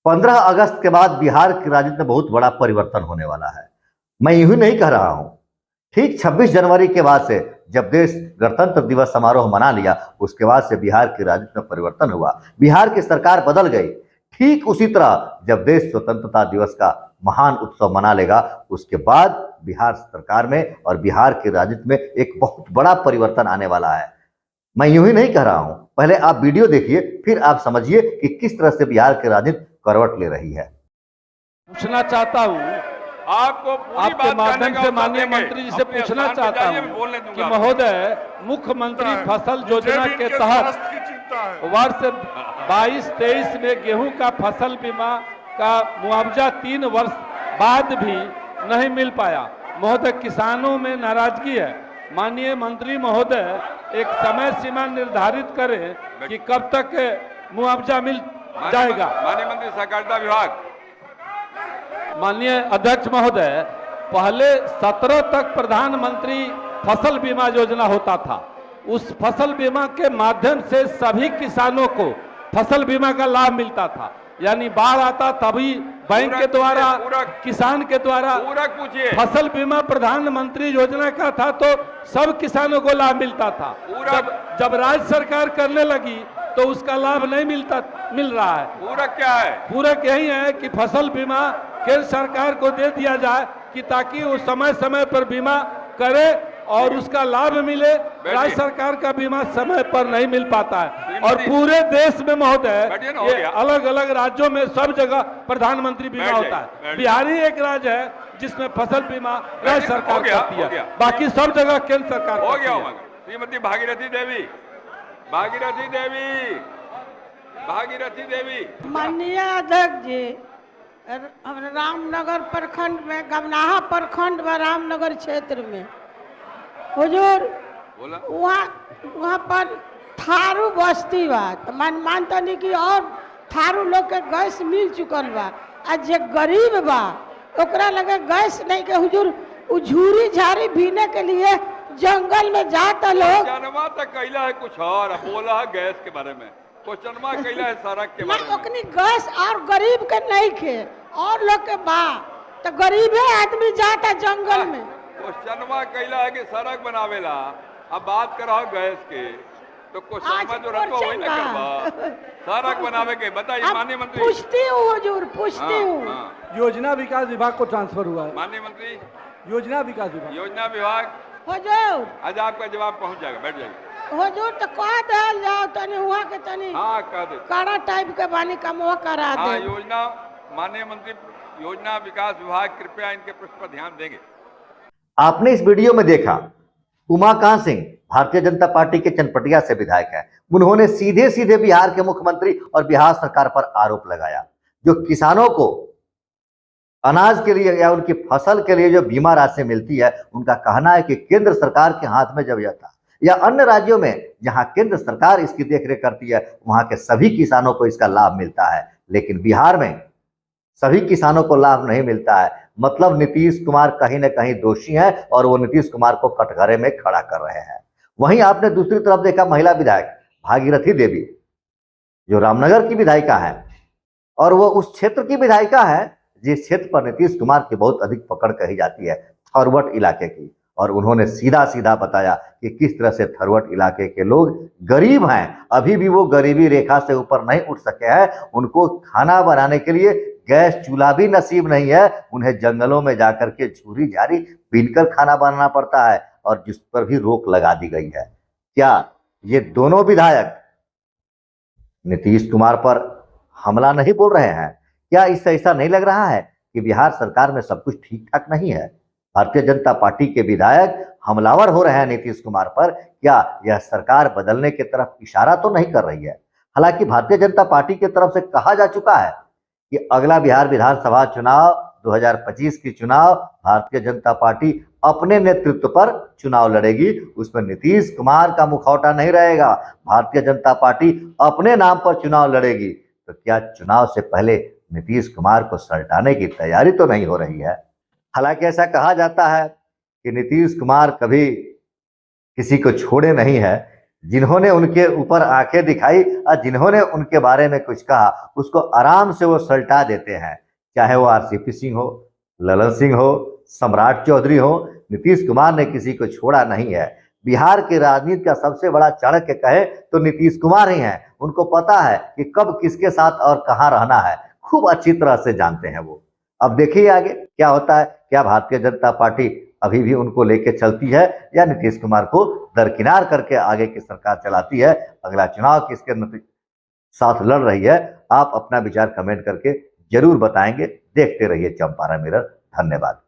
15 अगस्त के बाद बिहार की राजनीति में बहुत बड़ा परिवर्तन होने वाला है। मैं यूं ही नहीं कह रहा हूं। ठीक 26 जनवरी के बाद से जब देश गणतंत्र दिवस समारोह मना लिया, उसके बाद से बिहार की राजनीति में परिवर्तन हुआ, बिहार की सरकार बदल गई। ठीक उसी तरह जब देश स्वतंत्रता दिवस का महान उत्सव मना लेगा, उसके बाद बिहार सरकार में और बिहार की राजनीति में एक बहुत बड़ा परिवर्तन आने वाला है। मैं यूं ही नहीं कह रहा हूं, पहले आप वीडियो देखिए, फिर आप समझिए कि किस तरह से बिहार की राजनीति करवट ले रही है। पूछना चाहता हूं, आपको आपके माध्यम से माननीय मंत्री जी से पूछना चाहता हूं कि महोदय, मुख्यमंत्री फसल योजना के तहत वर्ष 22-23 में गेहूं का फसल बीमा का मुआवजा 3 वर्ष बाद भी नहीं मिल पाया। महोदय, किसानों में नाराजगी है। माननीय मंत्री महोदय एक समय सीमा निर्धारित करें कि कब तक मुआवजा मिल जाएगा। माननीय मंत्री सहकारिता विभाग। माननीय अध्यक्ष महोदय, पहले 17 तक प्रधानमंत्री फसल बीमा योजना होता था। उस फसल बीमा के माध्यम से सभी किसानों को फसल बीमा का लाभ मिलता था, यानी बाढ़ आता तभी बैंक के द्वारा, किसान के द्वारा फसल बीमा प्रधानमंत्री योजना का था तो सब किसानों को लाभ मिलता था। जब राज्य सरकार करने लगी तो उसका लाभ नहीं मिल रहा है। पूरक क्या है? पूरक यही है कि फसल बीमा केंद्र सरकार को दे दिया जाए कि ताकि वो समय समय पर बीमा करे और उसका लाभ मिले। राज्य सरकार का बीमा समय पर नहीं मिल पाता है और पूरे देश में महोदय ये अलग अलग राज्यों में सब जगह प्रधानमंत्री बीमा होता है। बिहार ही एक राज्य है जिसमें फसल बीमा राज्य सरकार करती है, बाकी सब जगह केंद्र सरकार हो गया। श्रीमती भागीरथी देवी, भागीरथी देवी, भागीरथी देवी। माननीय अध्यक्ष जी, रामनगर प्रखंड में, गमनाहा प्रखंड व रामनगर क्षेत्र में हुजूर वहाँ पर थारू बस्ती बा, तो मानता नहीं कि और थारू लोग के गैस मिल चुकल बा। आ जे गरीब बा ओकरा लगे गैस नहीं के हुजूर झूरी झाड़ी भीने के लिए जंगल में जाता लोग। क्वेश्चनमा तक कैला है कुछ और, बोला है गैस के बारे में। क्वेश्चनमा कैला है सड़क के बारे में। ओकनी गैस और गरीब के नहीं खे और लोग के बा, तो गरीबे आदमी जाता जंगल में। क्वेश्चनमा कैला है कि सड़क बनावेला, अब बात कर रहा गैस के, तो क्वेश्चनमा जो रखो वही ना करवा। सड़क बनावे के बताइए माननीय मंत्री। पूछती हूँ हुजूर, पूछती हूँ। योजना विकास विभाग को ट्रांसफर हुआ है। माननीय मंत्री, योजना विकास विभाग, योजना विभाग हुजूर आज आपका जवाब पहुंच जाएगा, बैठ जाइए। हुजूर तो कह दे जाओ तनी हुआ के तनी। हाँ कह दे, काड़ा टाइप के बानी कमवा करा दे। हाँ योजना, माननीय मंत्री योजना विकास विभाग कृपया इनके प्रश्न पर ध्यान देंगे। आपने इस वीडियो में देखा, उमाकांत सिंह भारतीय जनता पार्टी के चनपटिया से विधायक है। उन्होंने सीधे सीधे बिहार के मुख्यमंत्री और बिहार सरकार पर आरोप लगाया। जो किसानों को अनाज के लिए या उनकी फसल के लिए जो बीमा राशि मिलती है, उनका कहना है कि केंद्र सरकार के हाथ में जब यह था, या अन्य राज्यों में जहां केंद्र सरकार इसकी देखरेख करती है, वहां के सभी किसानों को इसका लाभ मिलता है, लेकिन बिहार में सभी किसानों को लाभ नहीं मिलता है। मतलब नीतीश कुमार कहीं ना कहीं दोषी हैं और वो नीतीश कुमार को कटघरे में खड़ा कर रहे हैं। वहीं आपने दूसरी तरफ देखा महिला विधायक भागीरथी देवी, जो रामनगर की विधायिका है, और वो उस क्षेत्र की विधायिका है जिस क्षेत्र पर नीतीश कुमार की बहुत अधिक पकड़ कही जाती है, थरवट इलाके की। और उन्होंने सीधा सीधा बताया कि किस तरह से थरवट इलाके के लोग गरीब हैं, अभी भी वो गरीबी रेखा से ऊपर नहीं उठ सके हैं। उनको खाना बनाने के लिए गैस चूल्हा भी नसीब नहीं है, उन्हें जंगलों में जाकर के झूरी झाड़ी पीनकर खाना बनाना पड़ता है, और जिस पर भी रोक लगा दी गई है। क्या ये दोनों विधायक नीतीश कुमार पर हमला नहीं बोल रहे हैं? क्या इससे ऐसा नहीं लग रहा है कि बिहार सरकार में सब कुछ ठीक ठाक नहीं है? भारतीय जनता पार्टी के विधायक हमलावर हो रहे हैं नीतीश कुमार पर। क्या यह सरकार बदलने की तरफ इशारा तो नहीं कर रही है? हालांकि भारतीय जनता पार्टी की तरफ से कहा जा चुका है कि अगला बिहार विधानसभा चुनाव 2025 की चुनाव भारतीय जनता पार्टी अपने नेतृत्व पर चुनाव लड़ेगी, उसमें नीतीश कुमार का मुखौटा नहीं रहेगा। भारतीय जनता पार्टी अपने नाम पर चुनाव लड़ेगी। तो क्या चुनाव से पहले नीतीश कुमार को सल्टाने की तैयारी तो नहीं हो रही है? हालांकि ऐसा कहा जाता है कि नीतीश कुमार कभी किसी को छोड़े नहीं है, जिन्होंने उनके ऊपर आंखें दिखाई और जिन्होंने उनके बारे में कुछ कहा उसको आराम से वो सल्टा देते हैं। चाहे वो आरसीपी सिंह हो, ललन सिंह हो, सम्राट चौधरी हो, नीतीश कुमार ने किसी को छोड़ा नहीं है। बिहार की राजनीति का सबसे बड़ा चाणक्य कहे तो नीतीश कुमार ही हैं। उनको पता है कि कब किसके साथ और कहां रहना है, खूब अच्छी तरह से जानते हैं वो। अब देखिए आगे क्या होता है। क्या भारतीय जनता पार्टी अभी भी उनको लेके चलती है या नीतीश कुमार को दरकिनार करके आगे की सरकार चलाती है? अगला चुनाव किसके साथ लड़ रही है, आप अपना विचार कमेंट करके जरूर बताएंगे। देखते रहिए चंपारण मिरर। धन्यवाद।